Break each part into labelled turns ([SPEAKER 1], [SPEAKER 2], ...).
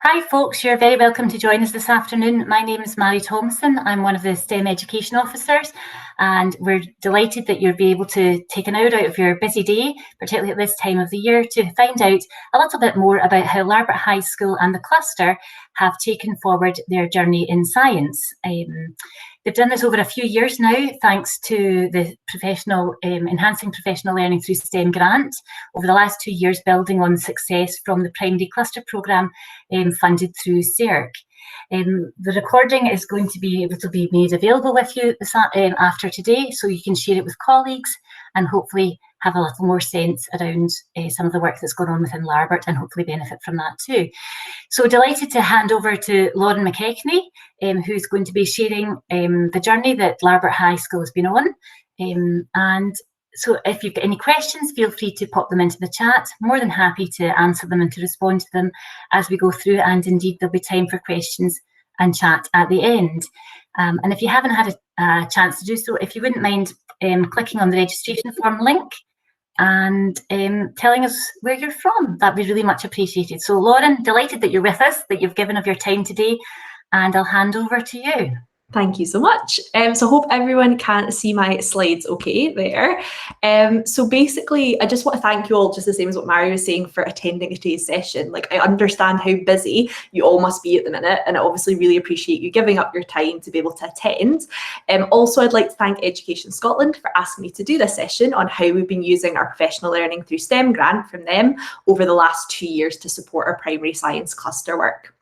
[SPEAKER 1] Hi folks, you're very welcome to join us this afternoon. My name is Mary Thompson. I'm one of the STEM education officers, and we're delighted that you'll be able to take an hour out of your busy day, particularly at this time of the year, to find out a little bit more about how Larbert High School and the cluster have taken forward their journey in science. They've done this over a few years now, thanks to the Enhancing Professional Learning Through STEM grant, over the last 2 years building on success from the Primary Cluster Programme funded through CERC. The recording is going to be able to be made available with you after today, so you can share it with colleagues and hopefully have a little more sense around some of the work that's going on within Larbert and hopefully benefit from that too. So delighted to hand over to Lauren McKechnie, who's going to be sharing the journey that Larbert High School has been on. And so if you've got any questions, feel free to pop them into the chat. More than happy to answer them and to respond to them as we go through, and indeed there'll be time for questions and chat at the end. And if you haven't had a chance to do so, if you wouldn't mind clicking on the registration form link and telling us where you're from, that'd be really much appreciated. So Lauren, delighted that you're with us, that you've given of your time today, and I'll hand over to you.
[SPEAKER 2] Thank you so much. So I hope everyone can see my slides okay there. So basically, I just want to thank you all, just the same as what Mary was saying, for attending today's session. Like, I understand how busy you all must be at the minute, and I obviously really appreciate you giving up your time to be able to attend. Also, I'd like to thank Education Scotland for asking me to do this session on how we've been using our Professional Learning Through STEM grant from them over the last 2 years to support our primary science cluster work.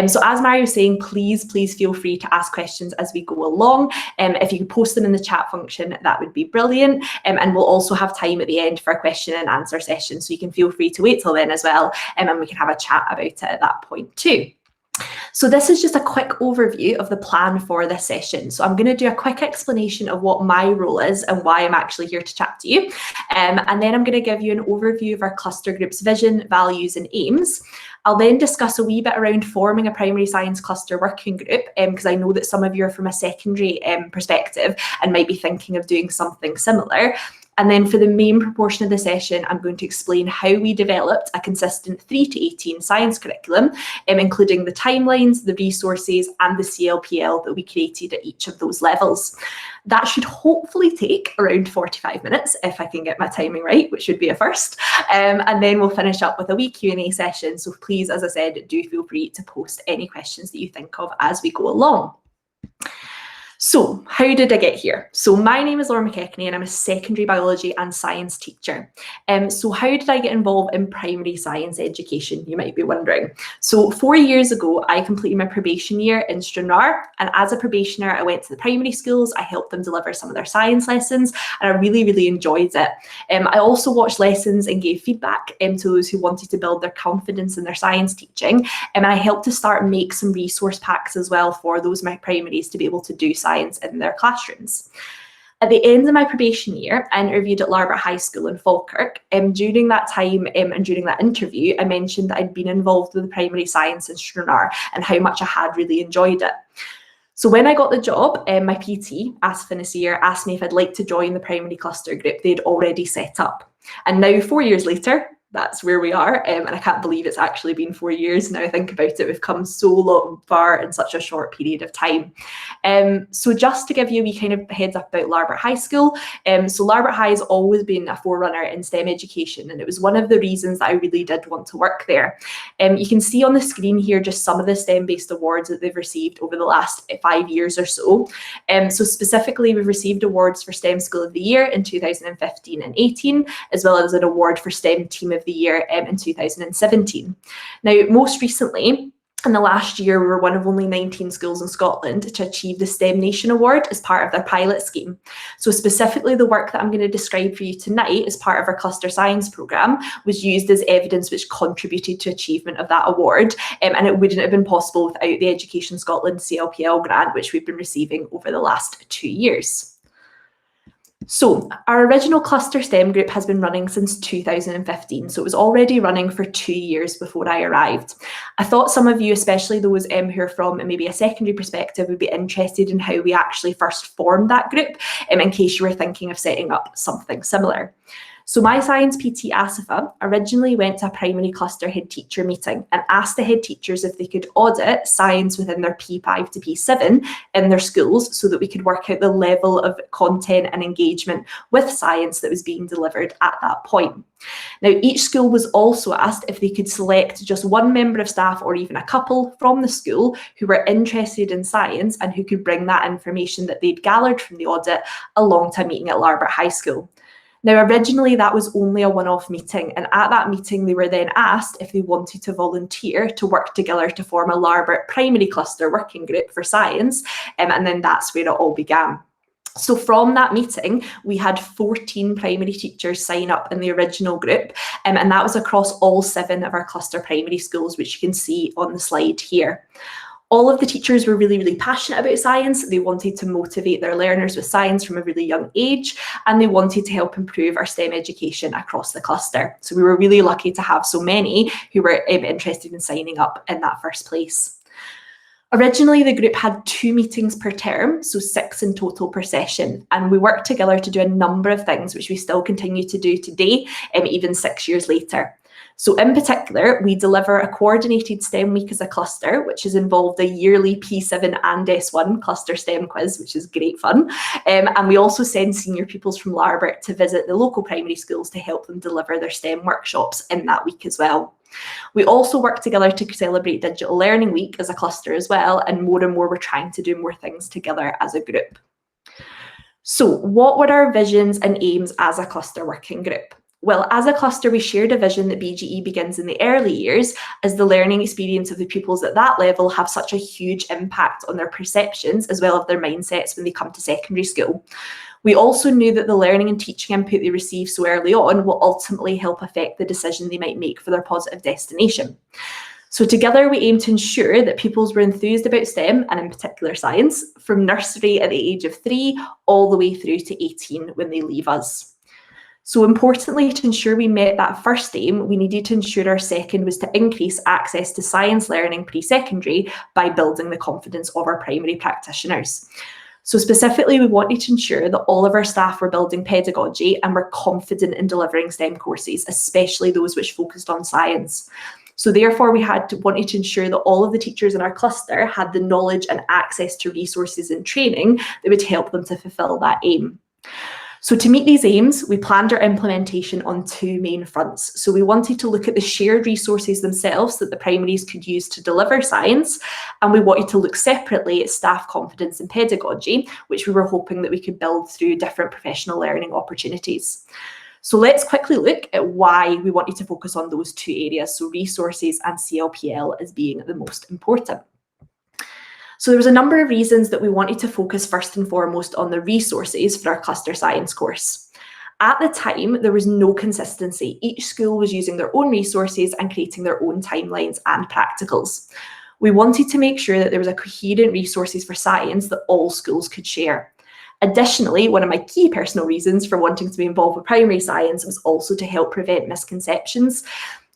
[SPEAKER 2] So as Mary was saying, please feel free to ask questions as we go along. If you could post them in the chat function, that would be brilliant. And we'll also have time at the end for a question and answer session, so you can feel free to wait till then as well, and we can have a chat about it at that point too. So this is just a quick overview of the plan for this session. So I'm going to do a quick explanation of what my role is and why I'm actually here to chat to you. And then I'm going to give you an overview of our cluster group's vision, values and aims. I'll then discuss a wee bit around forming a primary science cluster working group, because I know that some of you are from a secondary perspective and might be thinking of doing something similar. And then for the main proportion of the session, I'm going to explain how we developed a consistent 3 to 18 science curriculum, including the timelines, the resources and the CLPL that we created at each of those levels. That should hopefully take around 45 minutes if I can get my timing right, which would be a first. And then we'll finish up with a wee Q&A session. So please, as I said, do feel free to post any questions that you think of as we go along. So how did I get here? So my name is Lauren McKechnie and I'm a secondary biology and science teacher. So how did I get involved in primary science education, you might be wondering. So 4 years ago, I completed my probation year in Stranraer, and as a probationer, I went to the primary schools, I helped them deliver some of their science lessons, and I really enjoyed it. I also watched lessons and gave feedback to those who wanted to build their confidence in their science teaching, and I helped to start and make some resource packs as well for those primaries to be able to do science in their classrooms. At the end of my probation year, I interviewed at Larbert High School in Falkirk. During that time and during that interview, I mentioned that I'd been involved with the primary science in Stranraer and how much I had really enjoyed it. So when I got the job, my PT, Asif Nasir, asked me if I'd like to join the primary cluster group they'd already set up. And now 4 years later, that's where we are, and I can't believe it's actually been 4 years now. I think about it, we've come so far in such a short period of time. So just to give you a wee kind of heads up about Larbert High School, so Larbert High has always been a forerunner in STEM education, and it was one of the reasons that I really did want to work there. You can see on the screen here just some of the STEM-based awards that they've received over the last 5 years or so. So specifically, we've received awards for STEM School of the Year in 2015 and 18, as well as an award for STEM Team of the Year in 2017. Now, most recently, in the last year, we were one of only 19 schools in Scotland to achieve the STEM Nation Award as part of their pilot scheme. So specifically, the work that I'm going to describe for you tonight as part of our cluster science programme was used as evidence which contributed to achievement of that award, and it wouldn't have been possible without the Education Scotland CLPL grant, which we've been receiving over the last 2 years. So our original cluster STEM group has been running since 2015, so it was already running for 2 years before I arrived. I thought some of you, especially those who are from maybe a secondary perspective, would be interested in how we actually first formed that group, in case you were thinking of setting up something similar. So my science PT Asifa originally went to a primary cluster head teacher meeting and asked the head teachers if they could audit science within their P5 to P7 in their schools so that we could work out the level of content and engagement with science that was being delivered at that point. Now, each school was also asked if they could select just one member of staff or even a couple from the school who were interested in science and who could bring that information that they'd gathered from the audit along to a meeting at Larbert High School. Now, originally that was only a one-off meeting, and at that meeting they were then asked if they wanted to volunteer to work together to form a Larbert primary cluster working group for science, and then that's where it all began. So from that meeting, we had 14 primary teachers sign up in the original group, and that was across all 7 of our cluster primary schools, which you can see on the slide here. All of the teachers were really, really passionate about science. They wanted to motivate their learners with science from a really young age, and they wanted to help improve our STEM education across the cluster. So we were really lucky to have so many who were interested in signing up in that first place. Originally, the group had 2 meetings per term, so 6 in total per session, and we worked together to do a number of things which we still continue to do today, even 6 years later. So in particular, we deliver a coordinated STEM week as a cluster, which has involved a yearly P7 and S1 cluster STEM quiz, which is great fun. And we also send senior pupils from Larbert to visit the local primary schools to help them deliver their STEM workshops in that week as well. We also work together to celebrate Digital Learning Week as a cluster as well, and more we're trying to do more things together as a group. So what were our visions and aims as a cluster working group? Well, as a cluster, we shared a vision that BGE begins in the early years, as the learning experience of the pupils at that level have such a huge impact on their perceptions as well as their mindsets when they come to secondary school. We also knew that the learning and teaching input they receive so early on will ultimately help affect the decision they might make for their positive destination. So together we aim to ensure that pupils were enthused about STEM, and in particular science, from nursery at the age of 3 all the way through to 18 when they leave us. So importantly, to ensure we met that first aim, we needed to ensure our second was to increase access to science learning pre-secondary by building the confidence of our primary practitioners. So specifically, we wanted to ensure that all of our staff were building pedagogy and were confident in delivering STEM courses, especially those which focused on science. So therefore, we wanted to ensure that all of the teachers in our cluster had the knowledge and access to resources and training that would help them to fulfil that aim. So to meet these aims, we planned our implementation on 2 main fronts. So we wanted to look at the shared resources themselves that the primaries could use to deliver science, and we wanted to look separately at staff confidence and pedagogy, which we were hoping that we could build through different professional learning opportunities. So let's quickly look at why we wanted to focus on those 2 areas, so resources and CLPL as being the most important. So there was a number of reasons that we wanted to focus first and foremost on the resources for our cluster science course. At the time, there was no consistency. Each school was using their own resources and creating their own timelines and practicals. We wanted to make sure that there was a coherent resources for science that all schools could share. Additionally, one of my key personal reasons for wanting to be involved with primary science was also to help prevent misconceptions.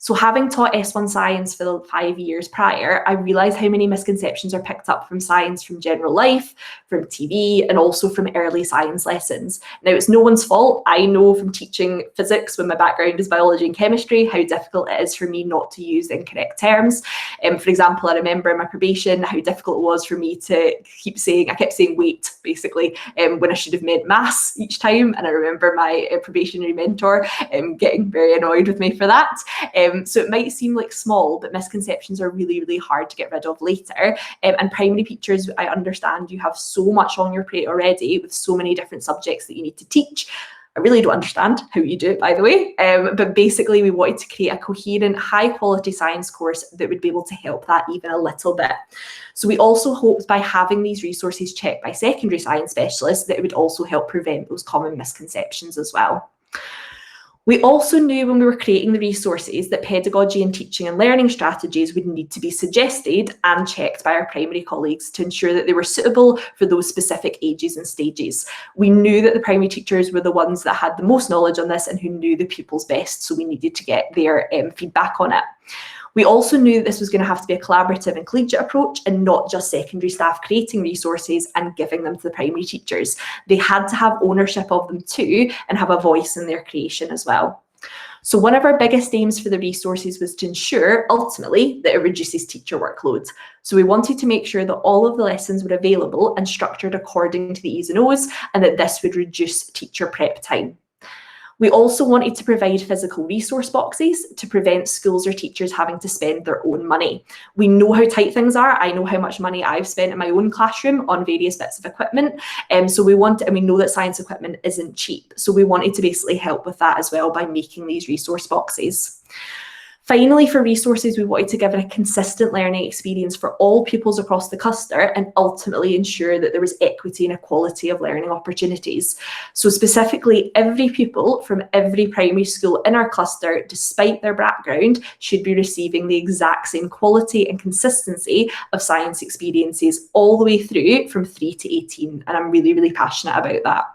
[SPEAKER 2] So having taught S1 science for the 5 years prior, I realised how many misconceptions are picked up from science from general life, from TV, and also from early science lessons. Now, it's no one's fault. I know from teaching physics when my background is biology and chemistry how difficult it is for me not to use incorrect terms. For example, I remember in my probation how difficult it was for me to I kept saying weight, basically, when I should have meant mass each time. And I remember my probationary mentor getting very annoyed with me for that. So it might seem like small, but misconceptions are really, really hard to get rid of later. And primary teachers, I understand you have so much on your plate already with so many different subjects that you need to teach. I really don't understand how you do it, by the way. But basically, we wanted to create a coherent, high-quality science course that would be able to help that even a little bit. So we also hoped by having these resources checked by secondary science specialists that it would also help prevent those common misconceptions as well. We also knew when we were creating the resources that pedagogy and teaching and learning strategies would need to be suggested and checked by our primary colleagues to ensure that they were suitable for those specific ages and stages. We knew that the primary teachers were the ones that had the most knowledge on this and who knew the pupils best, so we needed to get their feedback on it. We also knew that this was going to have to be a collaborative and collegiate approach and not just secondary staff creating resources and giving them to the primary teachers. They had to have ownership of them too and have a voice in their creation as well. So one of our biggest aims for the resources was to ensure, ultimately, that it reduces teacher workload. So we wanted to make sure that all of the lessons were available and structured according to the E's and O's, and that this would reduce teacher prep time. We also wanted to provide physical resource boxes to prevent schools or teachers having to spend their own money. We know how tight things are. I know how much money I've spent in my own classroom on various bits of equipment. And we know that science equipment isn't cheap. So we wanted to basically help with that as well by making these resource boxes. Finally, for resources, we wanted to give a consistent learning experience for all pupils across the cluster and ultimately ensure that there was equity and equality of learning opportunities. So specifically, every pupil from every primary school in our cluster, despite their background, should be receiving the exact same quality and consistency of science experiences all the way through from 3 to 18. And I'm really, really passionate about that.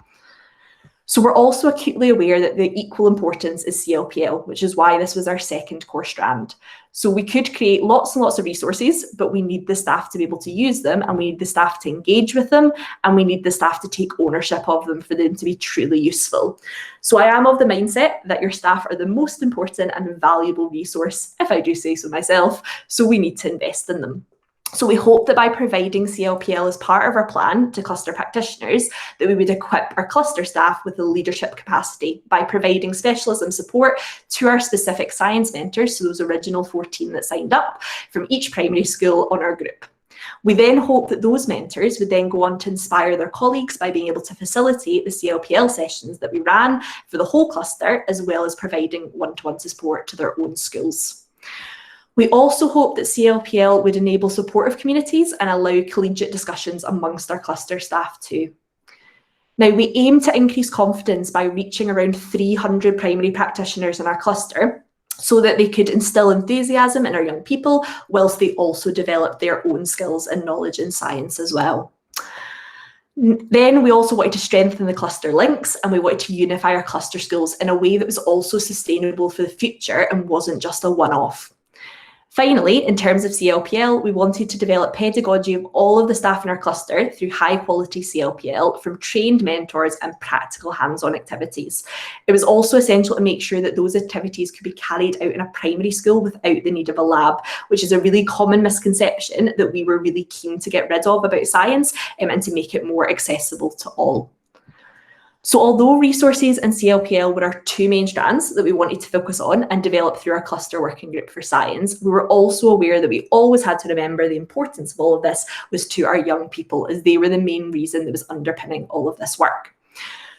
[SPEAKER 2] So we're also acutely aware that the equal importance is CLPL, which is why this was our second core strand. So we could create lots and lots of resources, but we need the staff to be able to use them, and we need the staff to engage with them, and we need the staff to take ownership of them for them to be truly useful. So I am of the mindset that your staff are the most important and valuable resource, if I do say so myself, so we need to invest in them. So we hope that by providing CLPL as part of our plan to cluster practitioners, that we would equip our cluster staff with the leadership capacity by providing specialism support to our specific science mentors, so those original 14 that signed up from each primary school on our group. We then hope that those mentors would then go on to inspire their colleagues by being able to facilitate the CLPL sessions that we ran for the whole cluster, as well as providing one-to-one support to their own schools. We also hope that CLPL would enable supportive communities and allow collegiate discussions amongst our cluster staff too. Now, we aim to increase confidence by reaching around 300 primary practitioners in our cluster so that they could instill enthusiasm in our young people whilst they also develop their own skills and knowledge in science as well. Then we also wanted to strengthen the cluster links, and we wanted to unify our cluster schools in a way that was also sustainable for the future and wasn't just a one-off. Finally, in terms of CLPL, we wanted to develop pedagogy of all of the staff in our cluster through high quality CLPL from trained mentors and practical hands-on activities. It was also essential to make sure that those activities could be carried out in a primary school without the need of a lab, which is a really common misconception that we were really keen to get rid of about science and to make it more accessible to all. So although resources and CLPL were our two main strands that we wanted to focus on and develop through our cluster working group for science, we were also aware that we always had to remember the importance of all of this was to our young people, as they were the main reason that was underpinning all of this work.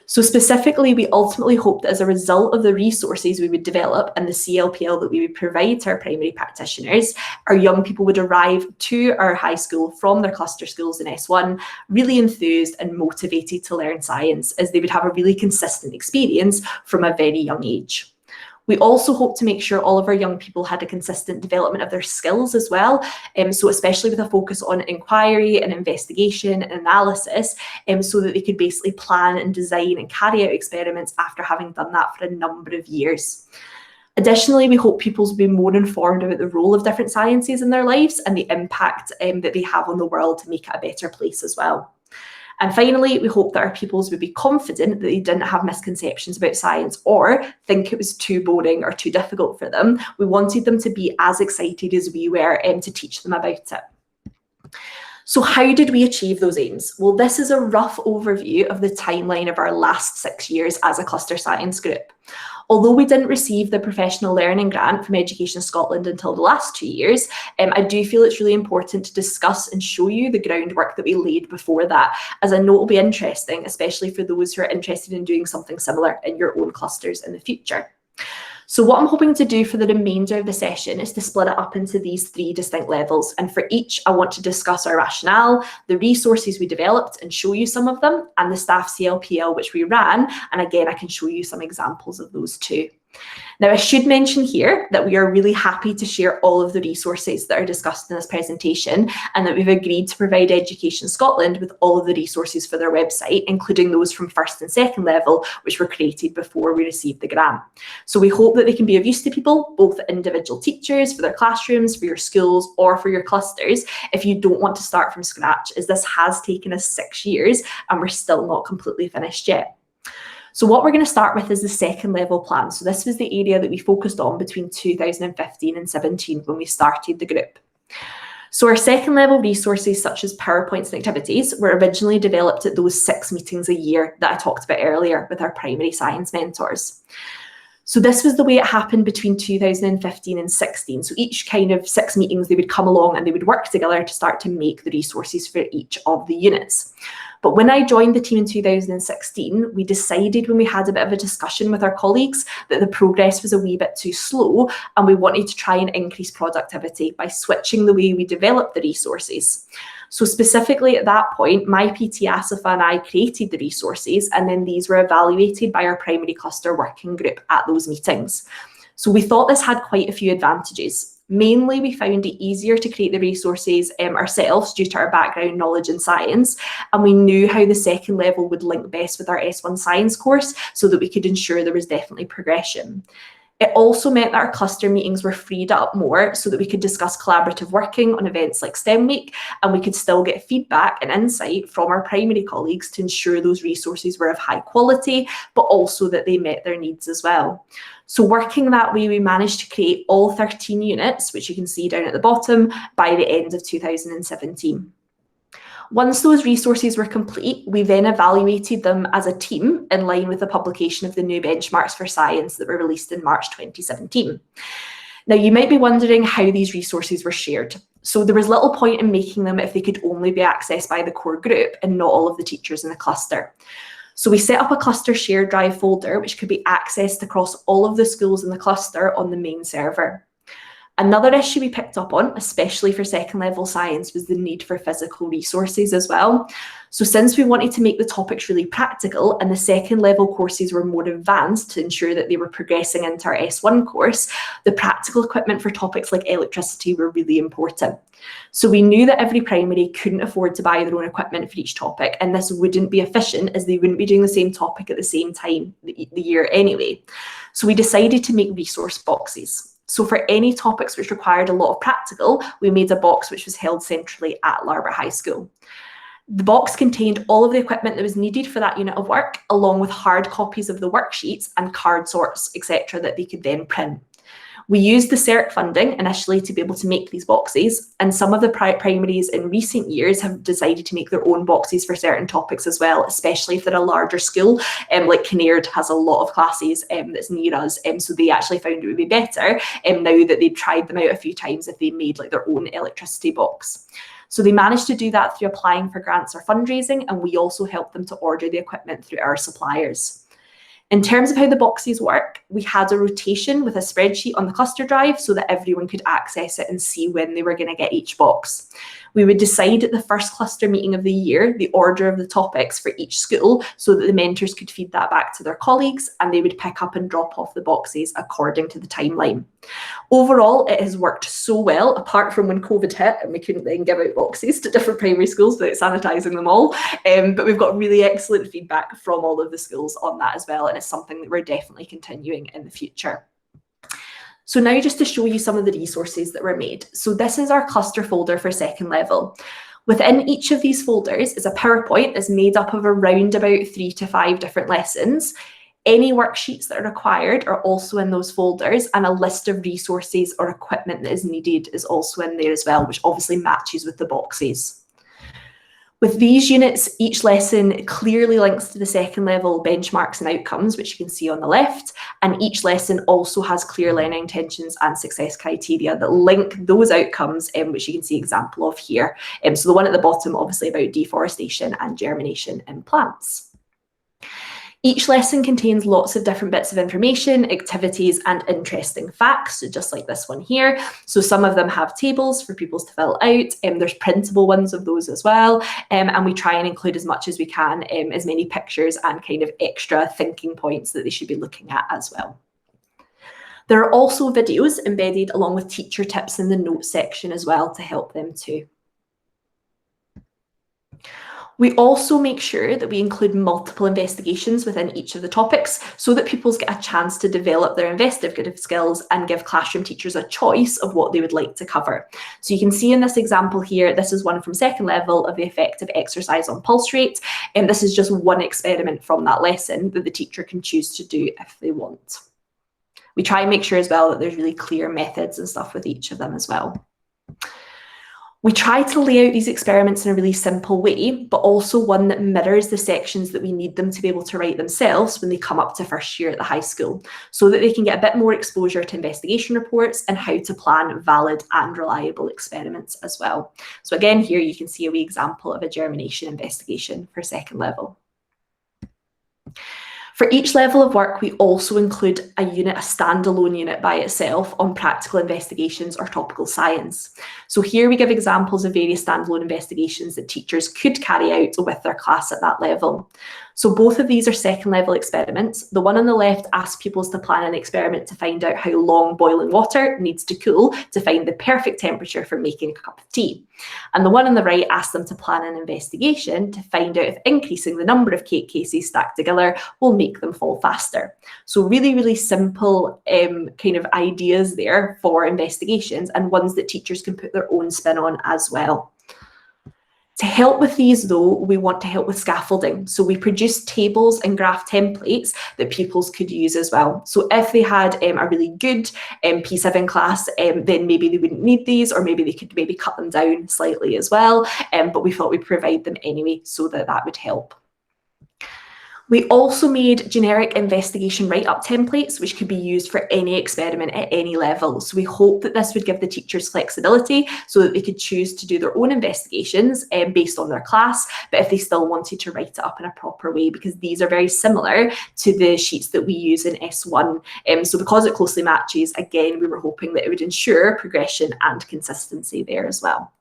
[SPEAKER 2] So specifically, we ultimately hoped that as a result of the resources we would develop and the CLPL that we would provide to our primary practitioners, our young people would arrive to our high school from their cluster schools in S1 really enthused and motivated to learn science, as they would have a really consistent experience from a very young age. We also hope to make sure all of our young people had a consistent development of their skills as well, so especially with a focus on inquiry and investigation and analysis, so that they could basically plan and design and carry out experiments after having done that for a number of years. Additionally, we hope pupils will be more informed about the role of different sciences in their lives and the impact that they have on the world to make it a better place as well. And finally, we hope that our pupils would be confident that they didn't have misconceptions about science or think it was too boring or too difficult for them. We wanted them to be as excited as we were to teach them about it. So how did we achieve those aims? Well, this is a rough overview of the timeline of our last 6 years as a cluster science group. Although we didn't receive the professional learning grant from Education Scotland until the last 2 years, I do feel it's really important to discuss and show you the groundwork that we laid before that, as I know it will be interesting, especially for those who are interested in doing something similar in your own clusters in the future. So what I'm hoping to do for the remainder of the session is to split it up into these 3 distinct levels. And for each, I want to discuss our rationale, the resources we developed and show you some of them, and the staff CLPL which we ran. And again, I can show you some examples of those too. Now, I should mention here that we are really happy to share all of the resources that are discussed in this presentation, and that we've agreed to provide Education Scotland with all of the resources for their website, including those from first and second level, which were created before we received the grant. So we hope that they can be of use to people, both individual teachers, for their classrooms, for your schools, or for your clusters, if you don't want to start from scratch, as this has taken us 6 years and we're still not completely finished yet. So what we're going to start with is the second level plan. So this was the area that we focused on between 2015 and 17 when we started the group. So our second level resources, such as PowerPoints and activities, were originally developed at those 6 meetings a year that I talked about earlier with our primary science mentors. So this was the way it happened between 2015 and 16. So each kind of 6 meetings, they would come along and they would work together to start to make the resources for each of the units. But when I joined the team in 2016, we decided, when we had a bit of a discussion with our colleagues, that the progress was a wee bit too slow, and we wanted to try and increase productivity by switching the way we developed the resources. So specifically at that point, my PT Asifa and I created the resources, and then these were evaluated by our primary cluster working group at those meetings. So we thought this had quite a few advantages. Mainly, we found it easier to create the resources ourselves due to our background knowledge in science, and we knew how the second level would link best with our S1 science course so that we could ensure there was definitely progression. It also meant that our cluster meetings were freed up more so that we could discuss collaborative working on events like STEM Week, and we could still get feedback and insight from our primary colleagues to ensure those resources were of high quality, but also that they met their needs as well. So working that way, we managed to create all 13 units, which you can see down at the bottom, by the end of 2017. Once those resources were complete, we then evaluated them as a team in line with the publication of the new benchmarks for science that were released in March 2017. Now, you might be wondering how these resources were shared. So there was little point in making them if they could only be accessed by the core group and not all of the teachers in the cluster. So we set up a cluster shared drive folder, which could be accessed across all of the schools in the cluster on the main server. Another issue we picked up on, especially for second level science, was the need for physical resources as well. So since we wanted to make the topics really practical and the second level courses were more advanced to ensure that they were progressing into our S1 course, the practical equipment for topics like electricity were really important. So we knew that every primary couldn't afford to buy their own equipment for each topic, and this wouldn't be efficient as they wouldn't be doing the same topic at the same time the year anyway. So we decided to make resource boxes. So for any topics which required a lot of practical, we made a box which was held centrally at Larbert High School. The box contained all of the equipment that was needed for that unit of work, along with hard copies of the worksheets and card sorts, etc., that they could then print. We used the CERT funding initially to be able to make these boxes, and some of the primaries in recent years have decided to make their own boxes for certain topics as well, especially if they're a larger school, like Kinnaird has a lot of classes that's near us, so they actually found it would be better now that they've tried them out a few times if they made like their own electricity box. So they managed to do that through applying for grants or fundraising, and we also helped them to order the equipment through our suppliers. In terms of how the boxes work, we had a rotation with a spreadsheet on the cluster drive so that everyone could access it and see when they were going to get each box. We would decide at the first cluster meeting of the year the order of the topics for each school so that the mentors could feed that back to their colleagues, and they would pick up and drop off the boxes according to the timeline. Overall, it has worked so well, apart from when COVID hit and we couldn't then give out boxes to different primary schools without sanitising them all. But we've got really excellent feedback from all of the schools on that as well, and it's something that we're definitely continuing in the future. So now just to show you some of the resources that were made. So this is our cluster folder for second level. Within each of these folders is a PowerPoint that's made up of around about 3 to 5 different lessons. Any worksheets that are required are also in those folders, and a list of resources or equipment that is needed is also in there as well, which obviously matches with the boxes. With these units, each lesson clearly links to the second level benchmarks and outcomes, which you can see on the left, and each lesson also has clear learning intentions and success criteria that link those outcomes, which you can see an example of here. So the one at the bottom, obviously about deforestation and germination in plants. Each lesson contains lots of different bits of information, activities, and interesting facts, so just like this one here. So some of them have tables for pupils to fill out, there's printable ones of those as well, and we try and include as much as we can, as many pictures and kind of extra thinking points that they should be looking at as well. There are also videos embedded along with teacher tips in the notes section as well to help them too. We also make sure that we include multiple investigations within each of the topics so that pupils get a chance to develop their investigative skills and give classroom teachers a choice of what they would like to cover. So you can see in this example here, this is one from second level of the effect of exercise on pulse rate. And this is just one experiment from that lesson that the teacher can choose to do if they want. We try and make sure as well that there's really clear methods and stuff with each of them as well. We try to lay out these experiments in a really simple way, but also one that mirrors the sections that we need them to be able to write themselves when they come up to first year at the high school, so that they can get a bit more exposure to investigation reports and how to plan valid and reliable experiments as well. So again, here you can see a wee example of a germination investigation for second level. For each level of work, we also include a standalone unit by itself on practical investigations or topical science. So here we give examples of various standalone investigations that teachers could carry out with their class at that level. So both of these are second level experiments. The one on the left asks pupils to plan an experiment to find out how long boiling water needs to cool to find the perfect temperature for making a cup of tea. And the one on the right asks them to plan an investigation to find out if increasing the number of cake cases stacked together will make them fall faster. So really, really simple kind of ideas there for investigations, and ones that teachers can put their own spin on as well. To help with these though, we want to help with scaffolding. So we produce tables and graph templates that pupils could use as well. So if they had a really good P7 class, then maybe they wouldn't need these, or maybe they could maybe cut them down slightly as well. But we thought we'd provide them anyway so that that would help. We also made generic investigation write-up templates, which could be used for any experiment at any level. So we hope that this would give the teachers flexibility so that they could choose to do their own investigations based on their class, but if they still wanted to write it up in a proper way, because these are very similar to the sheets that we use in S1. So because it closely matches, again, we were hoping that it would ensure progression and consistency there as well.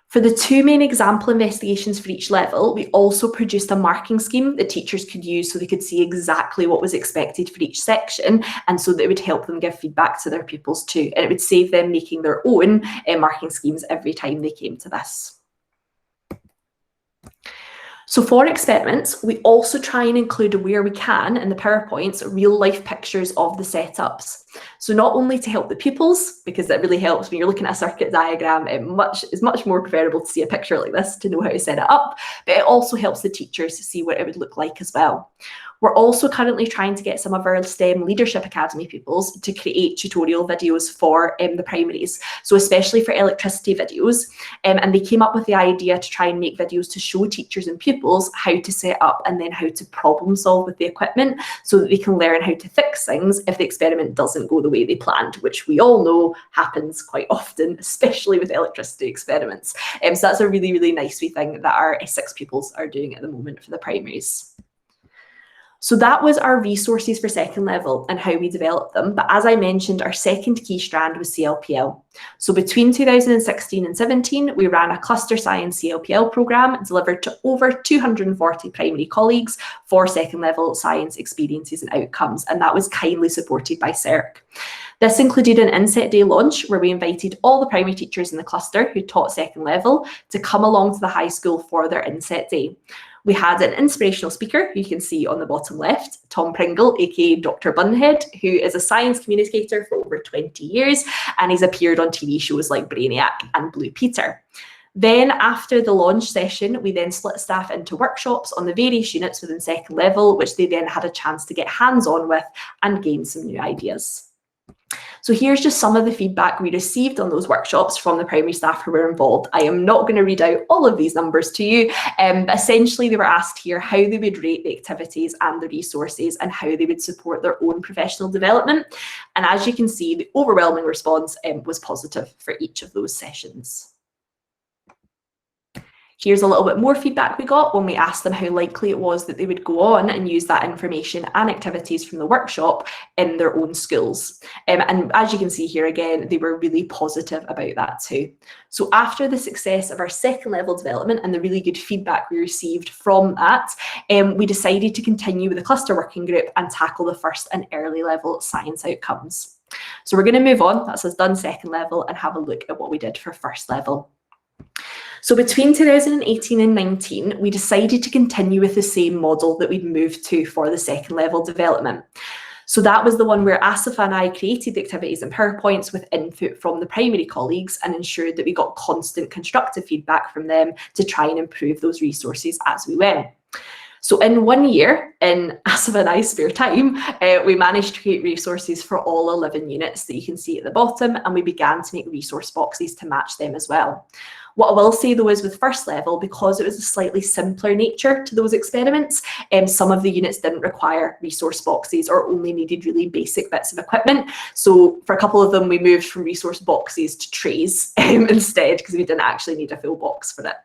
[SPEAKER 2] For the two main example investigations for each level, we also produced a marking scheme that teachers could use so they could see exactly what was expected for each section, and so that it would help them give feedback to their pupils too. And it would save them making their own marking schemes every time they came to this. So for experiments, we also try and include, where we can in the PowerPoints, real life pictures of the setups. So not only to help the pupils, because that really helps when you're looking at a circuit diagram, it's much more preferable to see a picture like this to know how to set it up, but it also helps the teachers to see what it would look like as well. We're also currently trying to get some of our STEM Leadership Academy pupils to create tutorial videos for the primaries, so especially for electricity videos, and they came up with the idea to try and make videos to show teachers and pupils how to set up and then how to problem solve with the equipment, so that they can learn how to fix things if the experiment doesn't go the way they planned, which we all know happens quite often, especially with electricity experiments. So that's a really, really nice wee thing that our S6 pupils are doing at the moment for the primaries. So that was our resources for second level and how we developed them. But as I mentioned, our second key strand was CLPL. So between 2016 and 17, we ran a cluster science CLPL programme delivered to over 240 primary colleagues for second level science experiences and outcomes. And that was kindly supported by CERC. This included an inset day launch where we invited all the primary teachers in the cluster who taught second level to come along to the high school for their inset day. We had an inspirational speaker, who you can see on the bottom left, Tom Pringle, aka Dr. Bunhead, who is a science communicator for over 20 years, and he's appeared on TV shows like Brainiac and Blue Peter. Then after the launch session, we then split staff into workshops on the various units within second level, which they then had a chance to get hands-on with and gain some new ideas. So here's just some of the feedback we received on those workshops from the primary staff who were involved. I am not going to read out all of these numbers to you, but essentially they were asked here how they would rate the activities and the resources and how they would support their own professional development. And as you can see, the overwhelming response was positive for each of those sessions. Here's a little bit more feedback we got when we asked them how likely it was that they would go on and use that information and activities from the workshop in their own schools. And as you can see here again, they were really positive about that too. So after the success of our second level development and the really good feedback we received from that, we decided to continue with the cluster working group and tackle the first and early level science outcomes. So we're going to move on, that's us done second level, and have a look at what we did for first level. So between 2018 and 19, we decided to continue with the same model that we'd moved to for the second level development. So that was the one where Asifa and I created the activities and PowerPoints with input from the primary colleagues and ensured that we got constant constructive feedback from them to try and improve those resources as we went. So in 1 year, in Asifa and I's spare time, we managed to create resources for all 11 units that you can see at the bottom, and we began to make resource boxes to match them as well. What I will say though is with first level, because it was a slightly simpler nature to those experiments, some of the units didn't require resource boxes or only needed really basic bits of equipment. So for a couple of them, we moved from resource boxes to trays instead, because we didn't actually need a full box for it.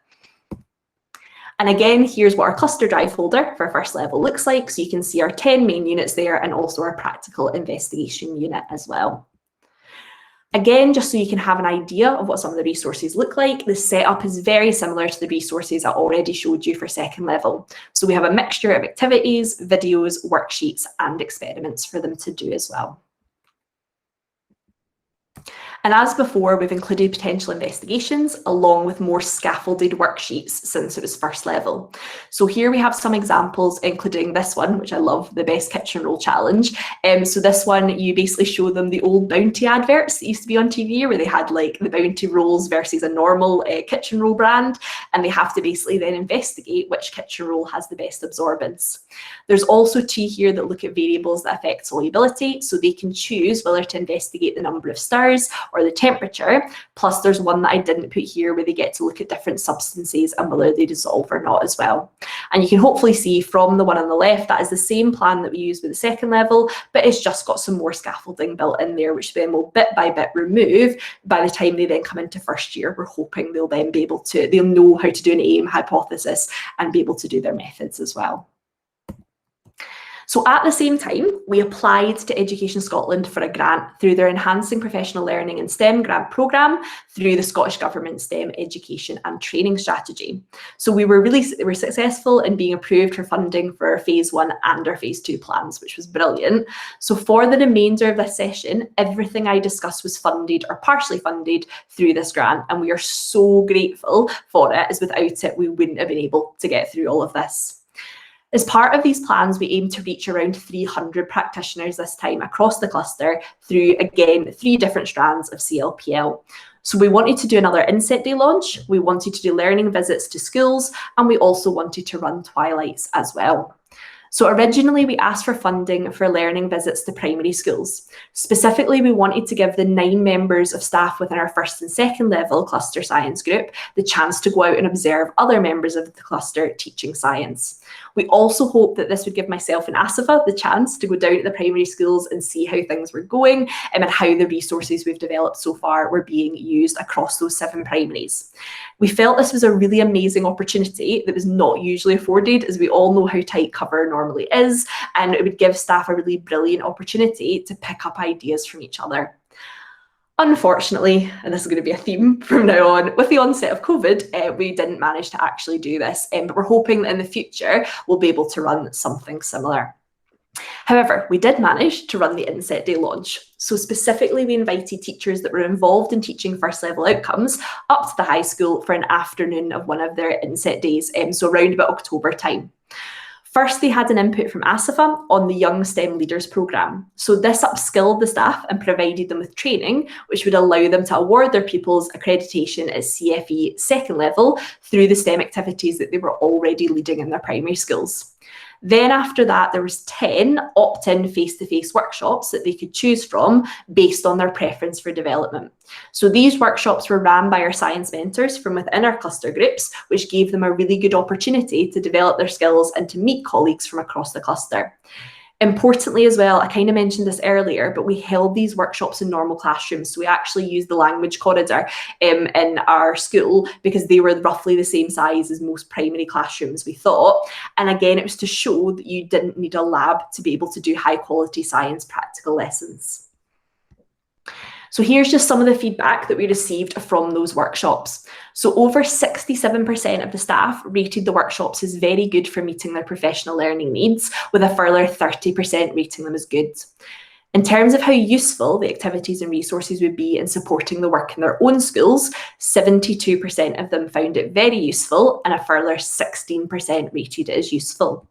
[SPEAKER 2] And again, here's what our cluster drive folder for first level looks like. So you can see our 10 main units there and also our practical investigation unit as well. Again, just so you can have an idea of what some of the resources look like, the setup is very similar to the resources I already showed you for second level. So we have a mixture of activities, videos, worksheets, and experiments for them to do as well. And as before, we've included potential investigations along with more scaffolded worksheets since it was first level. So here we have some examples, including this one, which I love, the best kitchen roll challenge. So this one, you basically show them the old Bounty adverts that used to be on TV where they had like the Bounty rolls versus a normal kitchen roll brand, and they have to basically then investigate which kitchen roll has the best absorbance. There's also two here that look at variables that affect solubility, so they can choose whether to investigate the number of stirs or the temperature, plus there's one that I didn't put here where they get to look at different substances and whether they dissolve or not as well. And you can hopefully see from the one on the left, that is the same plan that we used with the second level, but it's just got some more scaffolding built in there, which then will bit by bit remove by the time they then come into first year. We're hoping they'll then be able to, they'll know how to do an aim hypothesis and be able to do their methods as well. So at the same time, we applied to Education Scotland for a grant through their Enhancing Professional Learning in STEM grant programme through the Scottish Government STEM Education and Training Strategy. So we were successful in being approved for funding for our phase 1 and our phase 2 plans, which was brilliant. So for the remainder of this session, everything I discussed was funded or partially funded through this grant, and we are so grateful for it, as without it, we wouldn't have been able to get through all of this. As part of these plans, we aim to reach around 300 practitioners this time across the cluster through, again, 3 different strands of CLPL. So we wanted to do another Inset Day launch, we wanted to do learning visits to schools, and we also wanted to run Twilights as well. So originally we asked for funding for learning visits to primary schools. Specifically, we wanted to give the 9 members of staff within our first and second level cluster science group the chance to go out and observe other members of the cluster teaching science. We also hoped that this would give myself and Asifa the chance to go down to the primary schools and see how things were going and how the resources we've developed so far were being used across those 7 primaries. We felt this was a really amazing opportunity that was not usually afforded, as we all know how tight cover normally is, and it would give staff a really brilliant opportunity to pick up ideas from each other. Unfortunately, and this is going to be a theme from now on, with the onset of COVID, we didn't manage to actually do this, but we're hoping that in the future we'll be able to run something similar. However, we did manage to run the Inset Day launch. So specifically, we invited teachers that were involved in teaching first level outcomes up to the high school for an afternoon of one of their Inset Days, so around about October time. First, they had an input from Asifa on the Young STEM Leaders programme. So this upskilled the staff and provided them with training, which would allow them to award their pupils accreditation at CFE second level through the STEM activities that they were already leading in their primary schools. Then after that, there was 10 opt-in face-to-face workshops that they could choose from based on their preference for development. So these workshops were ran by our science mentors from within our cluster groups, which gave them a really good opportunity to develop their skills and to meet colleagues from across the cluster. Importantly as well, I kind of mentioned this earlier, but we held these workshops in normal classrooms. So we actually used the language corridor in our school because they were roughly the same size as most primary classrooms, we thought. And again, it was to show that you didn't need a lab to be able to do high quality science practical lessons. So here's just some of the feedback that we received from those workshops. So over 67% of the staff rated the workshops as very good for meeting their professional learning needs, with a further 30% rating them as good. In terms of how useful the activities and resources would be in supporting the work in their own schools, 72% of them found it very useful, and a further 16% rated it as useful.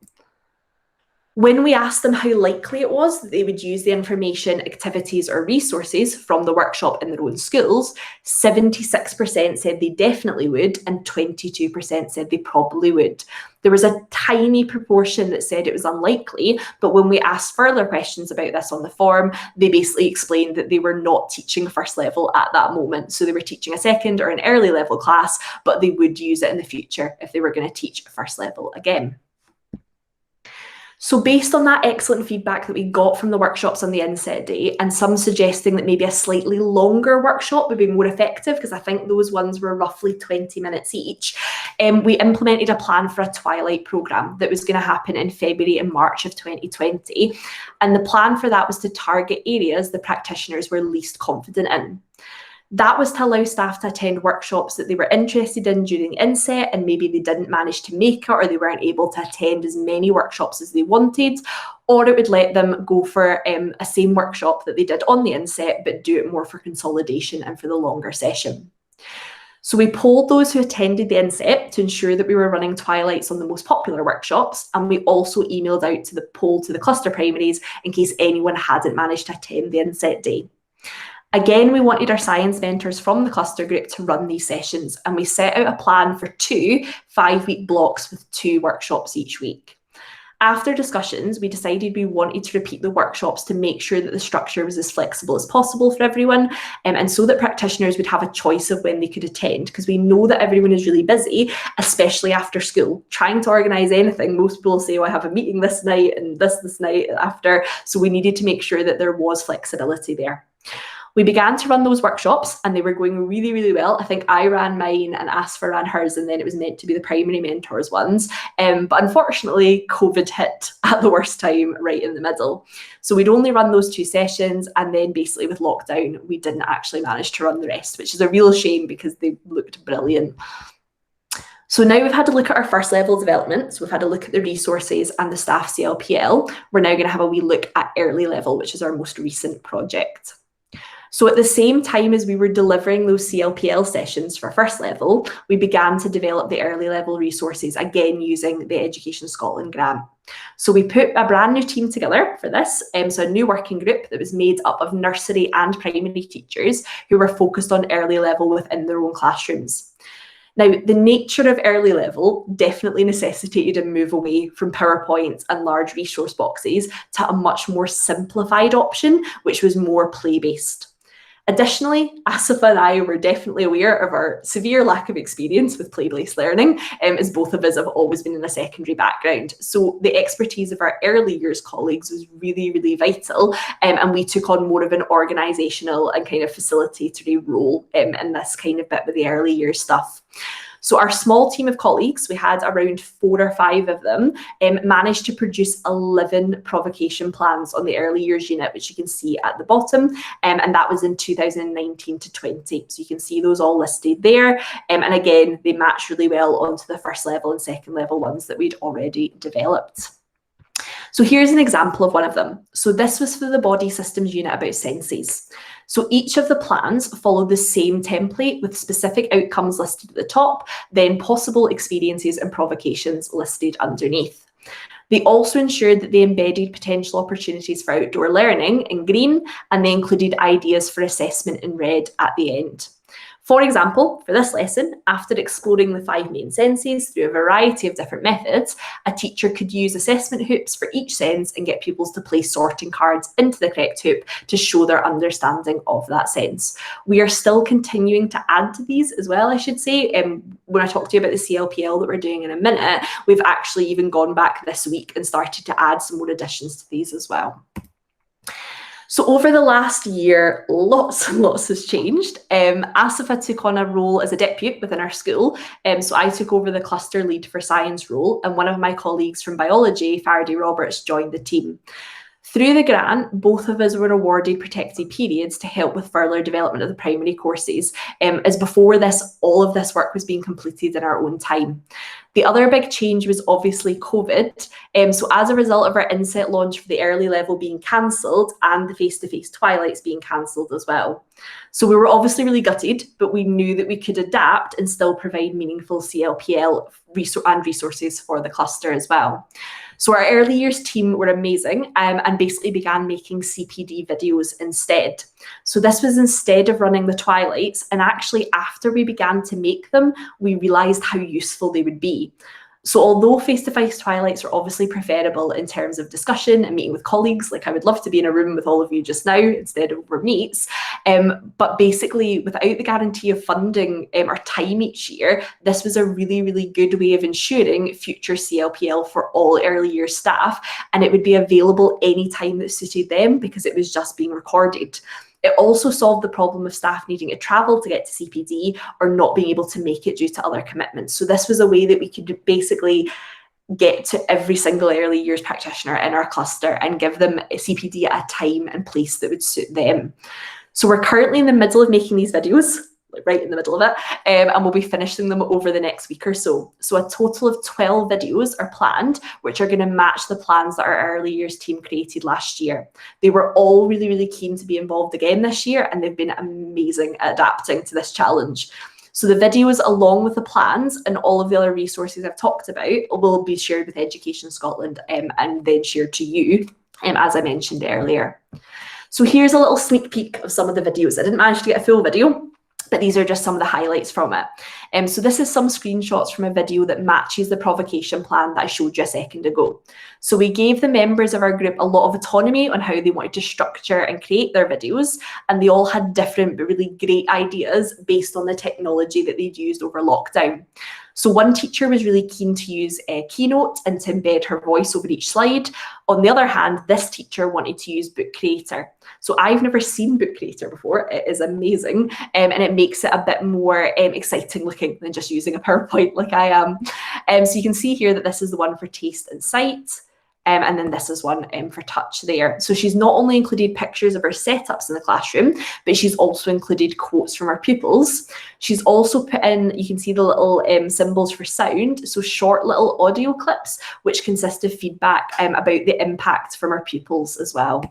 [SPEAKER 2] When we asked them how likely it was that they would use the information, activities, or resources from the workshop in their own schools, 76% said they definitely would, and 22% said they probably would. There was a tiny proportion that said it was unlikely, but when we asked further questions about this on the form, they basically explained that they were not teaching first level at that moment. So they were teaching a second or an early level class, but they would use it in the future if they were going to teach first level again. So based on that excellent feedback that we got from the workshops on the inset day, and some suggesting that maybe a slightly longer workshop would be more effective, because I think those ones were roughly 20 minutes each, we implemented a plan for a twilight programme that was going to happen in February and March of 2020. And the plan for that was to target areas the practitioners were least confident in. That was to allow staff to attend workshops that they were interested in during inset, and maybe they didn't manage to make it, or they weren't able to attend as many workshops as they wanted, or it would let them go for a same workshop that they did on the inset, but do it more for consolidation and for the longer session. So we polled those who attended the inset to ensure that we were running twilights on the most popular workshops, and we also emailed out to the poll to the cluster primaries in case anyone hadn't managed to attend the inset day. Again, we wanted our science mentors from the cluster group to run these sessions, and we set out a plan for 2 5-week blocks with 2 workshops each week. After discussions, we decided we wanted to repeat the workshops to make sure that the structure was as flexible as possible for everyone, and so that practitioners would have a choice of when they could attend, because we know that everyone is really busy, especially after school. Trying to organise anything, most people say, oh, I have a meeting this night and this night after, so we needed to make sure that there was flexibility there. We began to run those workshops, and they were going really, really well. I think I ran mine and Asfa ran hers, and then it was meant to be the primary mentors ones. But unfortunately, COVID hit at the worst time right in the middle. So we'd only run those 2 sessions, and then basically with lockdown, we didn't actually manage to run the rest, which is a real shame because they looked brilliant. So now we've had to look at our first level development. So we've had a look at the resources and the staff CLPL. We're now going to have a wee look at early level, which is our most recent project. So at the same time as we were delivering those CLPL sessions for first level, we began to develop the early level resources, again using the Education Scotland grant. So we put a brand new team together for this, so a new working group that was made up of nursery and primary teachers who were focused on early level within their own classrooms. Now, the nature of early level definitely necessitated a move away from PowerPoints and large resource boxes to a much more simplified option, which was more play-based. Additionally, Asifa and I were definitely aware of our severe lack of experience with play-based learning, as both of us have always been in a secondary background. So the expertise of our early years colleagues was really, really vital, and we took on more of an organisational and kind of facilitatory role in this kind of bit with the early years stuff. So our small team of colleagues, we had around 4 or 5 of them, managed to produce 11 provocation plans on the early years unit, which you can see at the bottom, and that was in 2019 to 20. So you can see those all listed there, and again, they match really well onto the first level and second level ones that we'd already developed. So here's an example of one of them. So this was for the body systems unit about senses. So each of the plans followed the same template with specific outcomes listed at the top, then possible experiences and provocations listed underneath. They also ensured that they embedded potential opportunities for outdoor learning in green, and they included ideas for assessment in red at the end. For example, for this lesson, after exploring the 5 main senses through a variety of different methods, a teacher could use assessment hoops for each sense and get pupils to place sorting cards into the correct hoop to show their understanding of that sense. We are still continuing to add to these as well, I should say. When I talk to you about the CLPL that we're doing in a minute, we've actually even gone back this week and started to add some more additions to these as well. So over the last year, lots and lots has changed. Asifa took on a role as a deputy within our school. So I took over the cluster lead for science role, and one of my colleagues from biology, Faraday Roberts, joined the team. Through the grant, both of us were awarded protected periods to help with further development of the primary courses, as before this, all of this work was being completed in our own time. The other big change was obviously COVID. So as a result of our inset launch for the early level being cancelled and the face-to-face twilights being cancelled as well. So we were obviously really gutted, but we knew that we could adapt and still provide meaningful CLPL resources for the cluster as well. So our early years team were amazing and basically began making CPD videos instead. So this was instead of running the twilights, and actually after we began to make them, we realised how useful they would be. So although face-to-face twilights are obviously preferable in terms of discussion and meeting with colleagues, like I would love to be in a room with all of you just now instead of over meets, but basically without the guarantee of funding or time each year, this was a really, really good way of ensuring future CLPL for all early years staff, and it would be available anytime that suited them because it was just being recorded. It also solved the problem of staff needing to travel to get to CPD or not being able to make it due to other commitments. So this was a way that we could basically get to every single early years practitioner in our cluster and give them a CPD at a time and place that would suit them. So we're currently in the middle of making these videos, like right in the middle of it, and we'll be finishing them over the next week or so. So a total of 12 videos are planned, which are going to match the plans that our early years team created last year. They were all really, really keen to be involved again this year, and they've been amazing at adapting to this challenge. So the videos, along with the plans and all of the other resources I've talked about, will be shared with Education Scotland and then shared to you, as I mentioned earlier. So here's a little sneak peek of some of the videos. I didn't manage to get a full video, but these are just some of the highlights from it. So this is some screenshots from a video that matches the provocation plan that I showed you a second ago. So we gave the members of our group a lot of autonomy on how they wanted to structure and create their videos, and they all had different but really great ideas based on the technology that they'd used over lockdown. So one teacher was really keen to use a Keynote and to embed her voice over each slide. On the other hand, this teacher wanted to use Book Creator. So I've never seen Book Creator before. It is amazing, and it makes it a bit more exciting looking than just using a PowerPoint like I am. So you can see here that this is the one for taste and sight. And then this is one for touch there. So she's not only included pictures of her setups in the classroom, but she's also included quotes from her pupils. She's also put in, you can see the little symbols for sound, so short little audio clips, which consist of feedback about the impact from her pupils as well.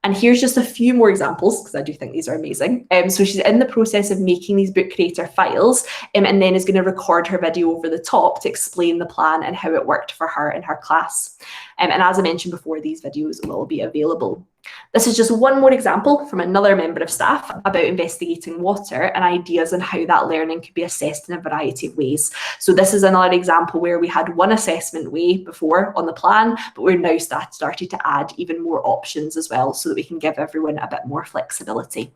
[SPEAKER 2] And here's just a few more examples, because I do think these are amazing. So she's in the process of making these Book Creator files, and then is going to record her video over the top to explain the plan and how it worked for her in her class. And as I mentioned before, these videos will be available. This is just one more example from another member of staff about investigating water and ideas on how that learning could be assessed in a variety of ways. So this is another example where we had one assessment way before on the plan, but we're now started to add even more options as well so that we can give everyone a bit more flexibility.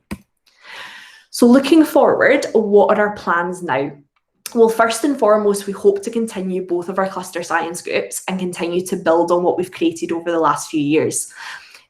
[SPEAKER 2] So looking forward, what are our plans now? Well, first and foremost, we hope to continue both of our cluster science groups and continue to build on what we've created over the last few years.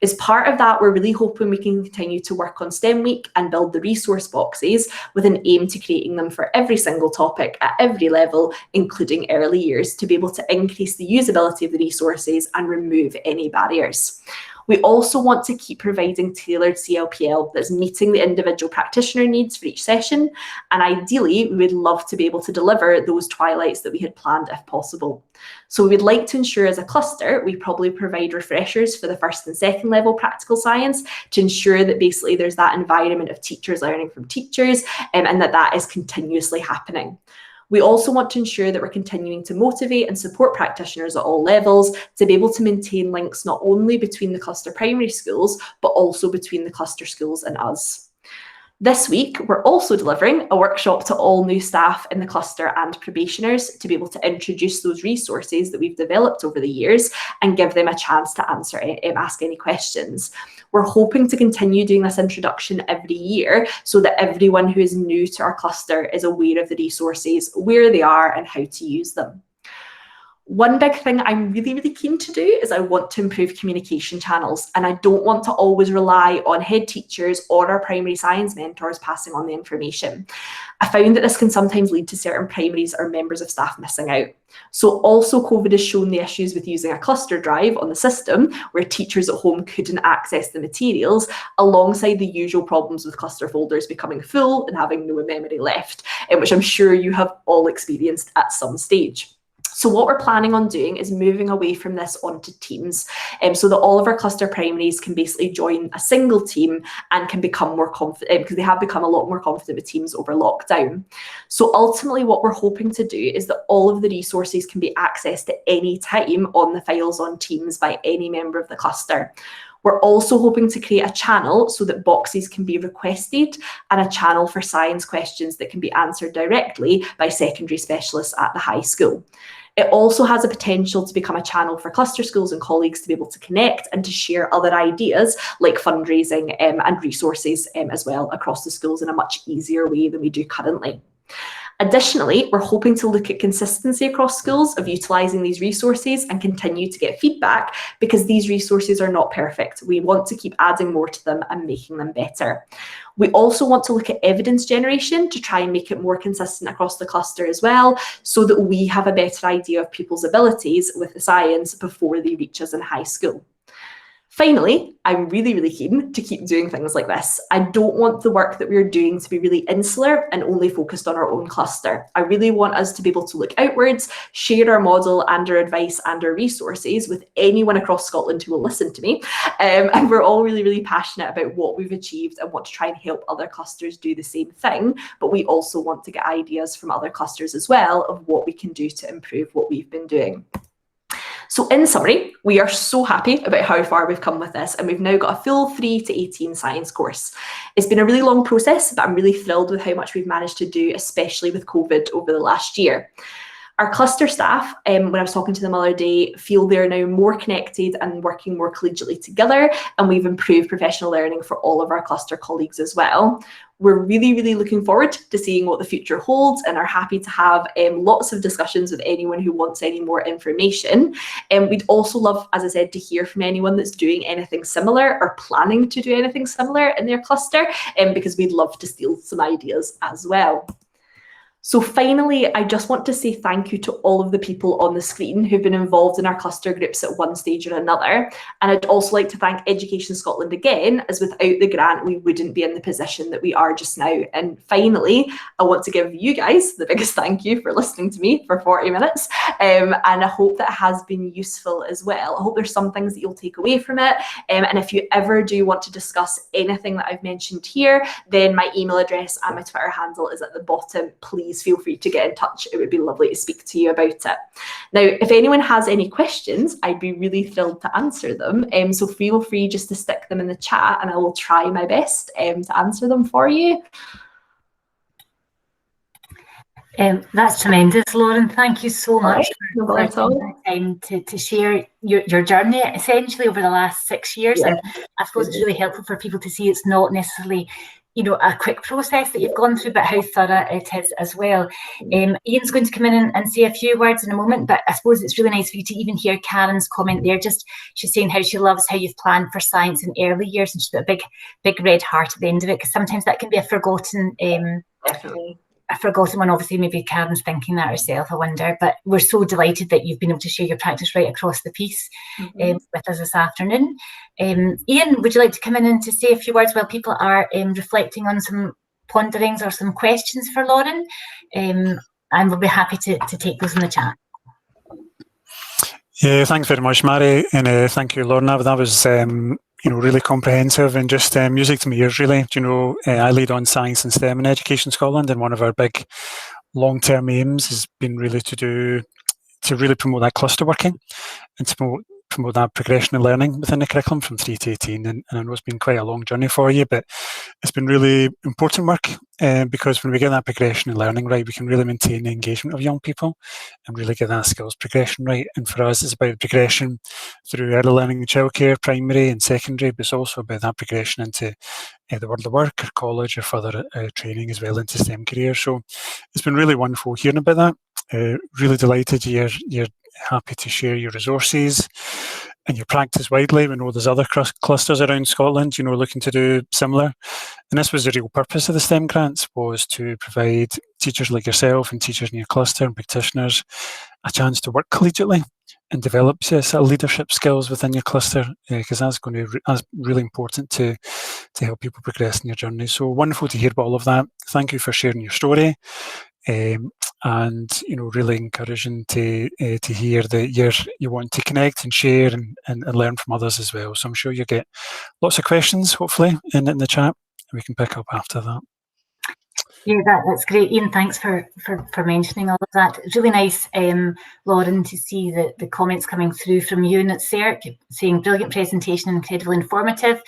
[SPEAKER 2] As part of that, we're really hoping we can continue to work on STEM Week and build the resource boxes with an aim to creating them for every single topic at every level, including early years, to be able to increase the usability of the resources and remove any barriers. We also want to keep providing tailored CLPL that's meeting the individual practitioner needs for each session. And ideally, we would love to be able to deliver those twilights that we had planned if possible. So we would like to ensure as a cluster, we probably provide refreshers for the first and second level practical science to ensure that basically there's that environment of teachers learning from teachers, and that is continuously happening. We also want to ensure that we're continuing to motivate and support practitioners at all levels to be able to maintain links not only between the cluster primary schools, but also between the cluster schools and us. This week, we're also delivering a workshop to all new staff in the cluster and probationers to be able to introduce those resources that we've developed over the years and give them a chance to ask any questions. We're hoping to continue doing this introduction every year so that everyone who is new to our cluster is aware of the resources, where they are and how to use them. One big thing I'm really, really keen to do is I want to improve communication channels, and I don't want to always rely on head teachers or our primary science mentors passing on the information. I found that this can sometimes lead to certain primaries or members of staff missing out. So also COVID has shown the issues with using a cluster drive on the system where teachers at home couldn't access the materials, alongside the usual problems with cluster folders becoming full and having no memory left, which I'm sure you have all experienced at some stage. So what we're planning on doing is moving away from this onto teams, so that all of our cluster primaries can basically join a single team and can become more confident, because they have become a lot more confident with teams over lockdown. So ultimately what we're hoping to do is that all of the resources can be accessed at any time on the files on Teams by any member of the cluster. We're also hoping to create a channel so that boxes can be requested and a channel for science questions that can be answered directly by secondary specialists at the high school. It also has a potential to become a channel for cluster schools and colleagues to be able to connect and to share other ideas like fundraising and resources as well across the schools in a much easier way than we do currently. Additionally, we're hoping to look at consistency across schools of utilising these resources and continue to get feedback, because these resources are not perfect. We want to keep adding more to them and making them better. We also want to look at evidence generation to try and make it more consistent across the cluster as well, so that we have a better idea of people's abilities with the science before they reach us in high school. Finally, I'm really, really keen to keep doing things like this. I don't want the work that we're doing to be really insular and only focused on our own cluster. I really want us to be able to look outwards, share our model and our advice and our resources with anyone across Scotland who will listen to me. And we're all really, really passionate about what we've achieved and want to try and help other clusters do the same thing. But we also want to get ideas from other clusters as well of what we can do to improve what we've been doing. So in summary, we are so happy about how far we've come with this, and we've now got a full 3 to 18 science course. It's been a really long process, but I'm really thrilled with how much we've managed to do, especially with COVID over the last year. Our cluster staff, when I was talking to them the other day, feel they're now more connected and working more collegiately together, and we've improved professional learning for all of our cluster colleagues as well. We're really, really looking forward to seeing what the future holds and are happy to have lots of discussions with anyone who wants any more information. We'd also love, as I said, to hear from anyone that's doing anything similar or planning to do anything similar in their cluster, because we'd love to steal some ideas as well. So finally, I just want to say thank you to all of the people on the screen who've been involved in our cluster groups at one stage or another. And I'd also like to thank Education Scotland again, as without the grant, we wouldn't be in the position that we are just now. And finally, I want to give you guys the biggest thank you for listening to me for 40 minutes. And I hope that has been useful as well. I hope there's some things that you'll take away from it. And if you ever do want to discuss anything that I've mentioned here, then my email address and my Twitter handle is at the bottom. Please feel free to get in touch. It would be lovely to speak to you about it. Now, if anyone has any questions, I'd be really thrilled to answer them. So feel free just to stick them in the chat and I will try my best to answer them for you.
[SPEAKER 1] That's tremendous, Lauren. Thank you so much for
[SPEAKER 2] taking
[SPEAKER 1] time to share your journey essentially over the last 6 years. Yeah. And I suppose it's really helpful for people to see it's not necessarily, you know, a quick process that you've gone through, but how thorough it is as well. Ian's going to come in and say a few words in a moment, but I suppose it's really nice for you to even hear Karen's comment there. Just she's saying how she loves how you've planned for science in early years, and she's got a big red heart at the end of it, because sometimes that can be a forgotten
[SPEAKER 2] definitely
[SPEAKER 1] a forgotten one. Obviously, maybe Karen's thinking that herself, I wonder, but we're so delighted that you've been able to share your practice right across the piece with us this afternoon. Ian, would you like to come in and to say a few words while people are reflecting on some ponderings or some questions for Lauren? And we'll be happy to take those in the chat.
[SPEAKER 3] Yeah, thanks very much, Mary, and thank you, Lauren. That was you know, really comprehensive and just music to my ears, really. You know, I lead on science and STEM in Education Scotland, and one of our big long-term aims has been really to really promote that cluster working and to promote promote that progression in learning within the curriculum from 3 to 18. And I know it's been quite a long journey for you, but it's been really important work because when we get that progression in learning right, we can really maintain the engagement of young people and really get that skills progression right. And for us, it's about progression through early learning and childcare, primary and secondary, but it's also about that progression into the world of work or college or further training as well into STEM careers. So it's been really wonderful hearing about that. Really delighted you're happy to share your resources and your practice widely. We know there's other clusters around Scotland, looking to do similar. And this was the real purpose of the STEM grants, was to provide teachers like yourself and teachers in your cluster and practitioners a chance to work collegiately and develop sort of leadership skills within your cluster, because that's going to that's really important to help people progress in your journey. So wonderful to hear about all of that. Thank you for sharing your story. And really encouraging to hear that you want to connect and share and learn from others as well. So I'm sure you get lots of questions, hopefully, in the chat, and we can pick up after that.
[SPEAKER 1] Yeah, that's great, Ian. Thanks for mentioning all of that. It's really nice, Lauren, to see the comments coming through from you and CERC saying brilliant presentation, incredibly informative.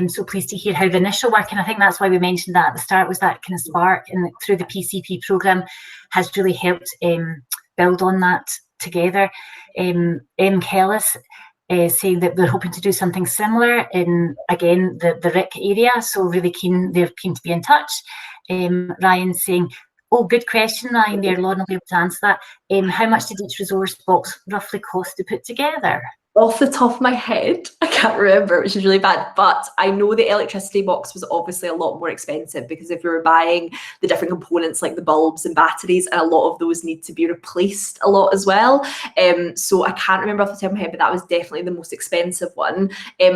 [SPEAKER 1] So pleased to hear how the initial work, and I think that's why we mentioned that at the start, was that kind of spark, and through the PCP programme has really helped build on that together. M. Kellis saying that they're hoping to do something similar in, again, the RIC area, so really they're keen to be in touch. Ryan saying, oh, good question, Ryan, there, Lauren will be able to answer that. How much did each resource box roughly cost to put together?
[SPEAKER 2] Off the top of my head, I can't remember, which is really bad, but I know the electricity box was obviously a lot more expensive, because if you were buying the different components like the bulbs and batteries, and a lot of those need to be replaced a lot as well. So I can't remember off the top of my head, but that was definitely the most expensive one.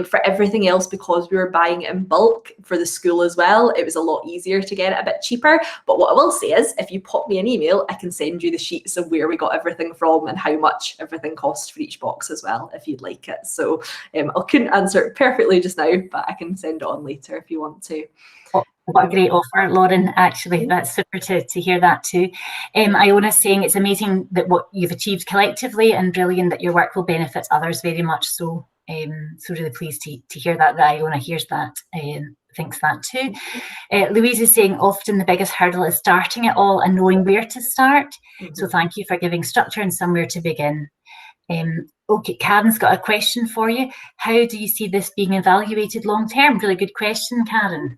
[SPEAKER 2] For everything else, because we were buying it in bulk for the school as well, it was a lot easier to get it a bit cheaper. But what I will say is, if you pop me an email, I can send you the sheets of where we got everything from and how much everything cost for each box as well, if you'd like it. So I couldn't answer it perfectly just now, but I can send it on later if you want to.
[SPEAKER 1] What a great offer, Lauren. Actually, that's super to hear that too. Iona's saying it's amazing that what you've achieved collectively, and brilliant that your work will benefit others very much so. So really pleased to hear that Iona hears that and thinks that too. Louise is saying often the biggest hurdle is starting it all and knowing where to start. So thank you for giving structure and somewhere to begin. Okay, Karen's got a question for you. How do you see this being evaluated long term? Really good question, Karen.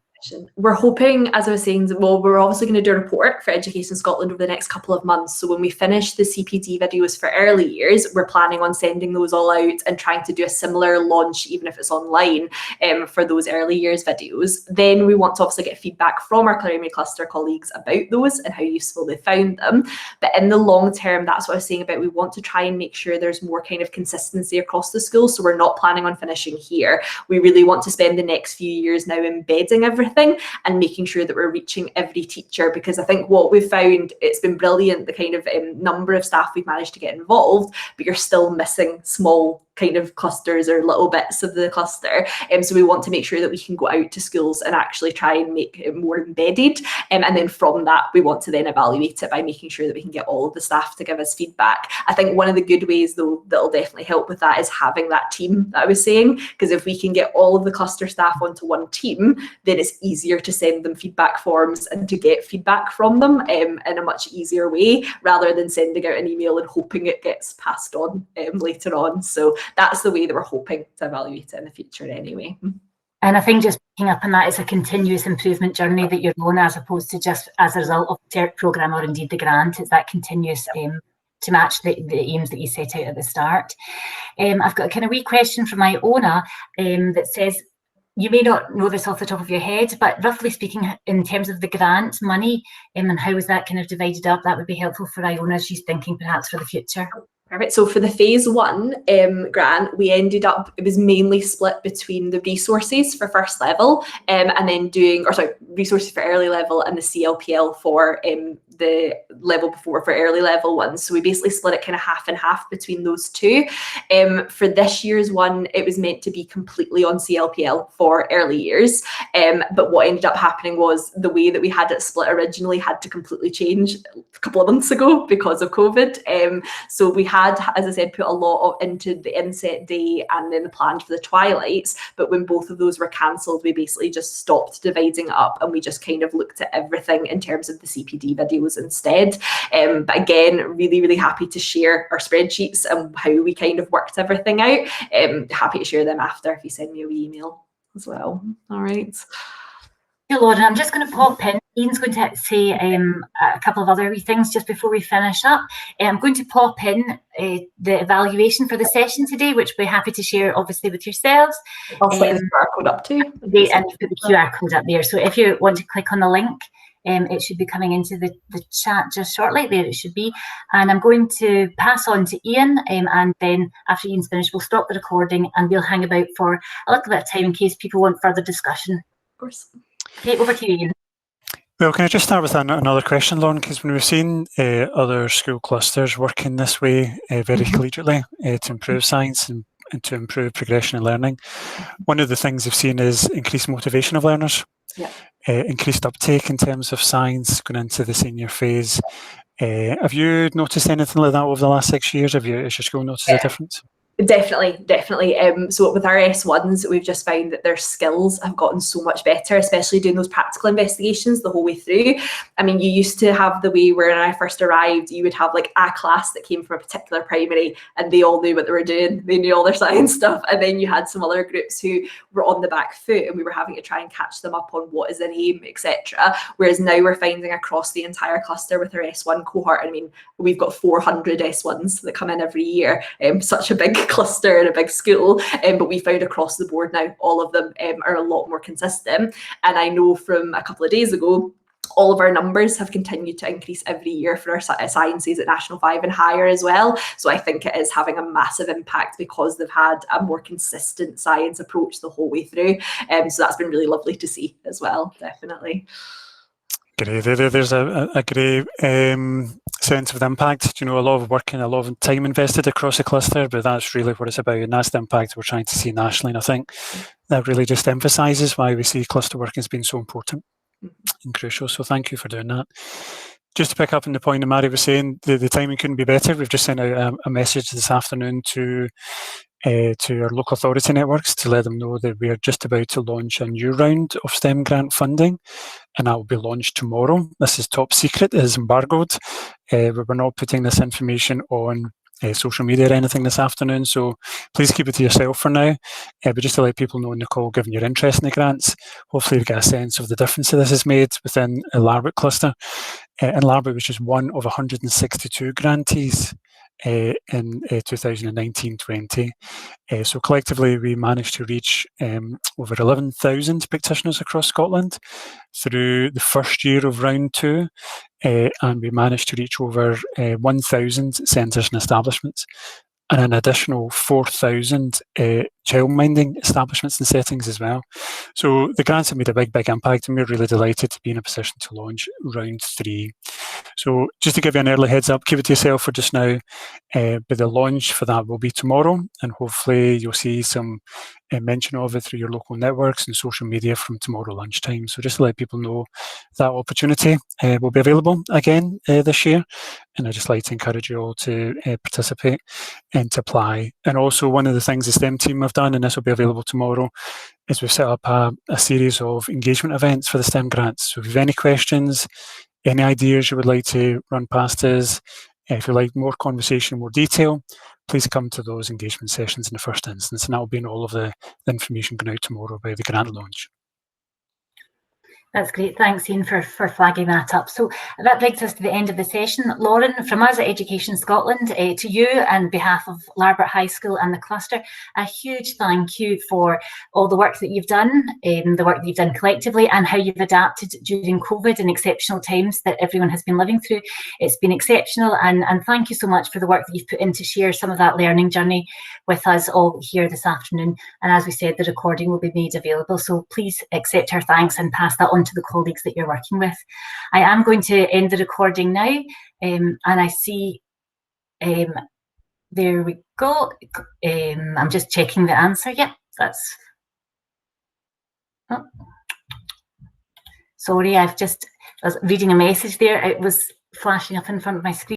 [SPEAKER 2] We're hoping, as I was saying, well, we're obviously going to do a report for Education Scotland over the next couple of months. So when we finish the CPD videos for early years, we're planning on sending those all out and trying to do a similar launch, even if it's online, for those early years videos. Then we want to obviously get feedback from our primary cluster colleagues about those and how useful they found them. But in the long term, that's what I was saying about, we want to try and make sure there's more kind of consistency across the school. So we're not planning on finishing here. We really want to spend the next few years now embedding everything and making sure that we're reaching every teacher, because I think what we've found, it's been brilliant, the kind of number of staff we've managed to get involved, but you're still missing small kind of clusters or little bits of the cluster. So we want to make sure that we can go out to schools and actually try and make it more embedded. And then from that, we want to then evaluate it by making sure that we can get all of the staff to give us feedback. I think one of the good ways though that'll definitely help with that is having that team that I was saying, because if we can get all of the cluster staff onto one team, then it's easier to send them feedback forms and to get feedback from them in a much easier way, rather than sending out an email and hoping it gets passed on later on. So that's the way that we're hoping to evaluate it in the future anyway.
[SPEAKER 1] And I think just picking up on that, is a continuous improvement journey that you're on, as opposed to just as a result of the CERC programme or indeed the grant. It's that continuous to match the aims that you set out at the start. I've got a kind of wee question from Iona that says, you may not know this off the top of your head, but roughly speaking, in terms of the grant money and how is that kind of divided up, that would be helpful for Iona as she's thinking perhaps for the future.
[SPEAKER 2] Perfect. So for the phase 1 grant, we ended up, it was mainly split between the resources for first level and then resources for early level and the CLPL for the level before for early level ones. So we basically split it kind of half and half between those two. For this year's one, it was meant to be completely on CLPL for early years. But what ended up happening was the way that we had it split originally had to completely change a couple of months ago because of COVID. So we had, as I said, put a lot into the inset day and then the plan for the twilights. But when both of those were cancelled, we basically just stopped dividing it up and we just kind of looked at everything in terms of the CPD videos instead. But again, really, really happy to share our spreadsheets and how we kind of worked everything out. Happy to share them after if you send me a wee email as well. All right.
[SPEAKER 1] Hey, Lauren, I'm just going to pop in. Ian's going to say a couple of other wee things just before we finish up. I'm going to pop in the evaluation for the session today, which we're happy to share, obviously, with yourselves.
[SPEAKER 2] I'll set the QR code up too.
[SPEAKER 1] And put the QR code up there. So if you want to click on the link, it should be coming into the chat just shortly. There it should be. And I'm going to pass on to Ian, and then after Ian's finished, we'll stop the recording and we'll hang about for a little bit of time in case people want further discussion.
[SPEAKER 2] Of course.
[SPEAKER 1] Okay, over to you, Ian.
[SPEAKER 3] Well, can I just start with another question, Lauren? Because when we've seen other school clusters working this way very collegiately to improve science and to improve progression and learning, one of the things we've seen is increased motivation of learners, increased uptake in terms of science going into the senior phase. Have you noticed anything like that over the last 6 years? Has your school noticed a difference?
[SPEAKER 2] Definitely. So with our S1s, we've just found that their skills have gotten so much better, especially doing those practical investigations the whole way through. I mean, you used to have the way where when I first arrived, you would have like a class that came from a particular primary and they all knew what they were doing. They knew all their science stuff. And then you had some other groups who were on the back foot and we were having to try and catch them up on what is an aim, etc. Whereas now we're finding across the entire cluster with our S1 cohort, I mean, we've got 400 S1s that come in every year. Such a big cluster in a big school, but we found across the board now all of them are a lot more consistent. And I know from a couple of days ago, all of our numbers have continued to increase every year for our sciences at National 5 and higher as well. So I think it is having a massive impact because they've had a more consistent science approach the whole way through. So that's been really lovely to see as well, definitely.
[SPEAKER 3] Great. There's a great sense of the impact. You know, a lot of work and a lot of time invested across the cluster, but that's really what it's about, and that's the impact we're trying to see nationally. And I think that really just emphasises why we see cluster work as being so important and crucial. So thank you for doing that. Just to pick up on the point that Mary was saying, the timing couldn't be better. We've just sent out a message this afternoon to our local authority networks to let them know that we are just about to launch a new round of STEM grant funding, and that will be launched tomorrow. This is top secret, it is embargoed. We're not putting this information on social media or anything this afternoon, so please keep it to yourself for now. But just to let people know in the call, given your interest in the grants, hopefully you get a sense of the difference that this has made within a Larbert cluster. And Larbert was just one of 162 grantees in 2019-20. So collectively we managed to reach over 11,000 practitioners across Scotland through the first year of round 2, and we managed to reach over 1,000 centres and establishments, and an additional 4,000 childminding establishments and settings as well. So the grants have made a big impact, and we're really delighted to be in a position to launch round 3. So just to give you an early heads up, keep it to yourself for just now, but the launch for that will be tomorrow, and hopefully you'll see some mention of it through your local networks and social media from tomorrow lunchtime. So just to let people know that opportunity will be available again this year, and I'd just like to encourage you all to participate and to apply. And also one of the things the STEM team have done, and this will be available tomorrow, is we've set up a series of engagement events for the STEM grants. So if you have any questions, any ideas you would like to run past us, if you like more conversation, more detail, please come to those engagement sessions in the first instance, and that will be in all of the information going out tomorrow about the grant launch.
[SPEAKER 1] That's great. Thanks, Ian, for flagging that up. So that brings us to the end of the session. Lauren, from us at Education Scotland, to you and behalf of Larbert High School and the cluster, a huge thank you for all the work that you've done, the work that you've done collectively, and how you've adapted during COVID and exceptional times that everyone has been living through. It's been exceptional, and thank you so much for the work that you've put in to share some of that learning journey with us all here this afternoon. And as we said, the recording will be made available, so please accept our thanks and pass that on to the colleagues that you're working with. I am going to end the recording now, and I see, there we go. I'm just checking the answer. Yeah, that's, oh. Sorry, I was reading a message there. It was flashing up in front of my screen.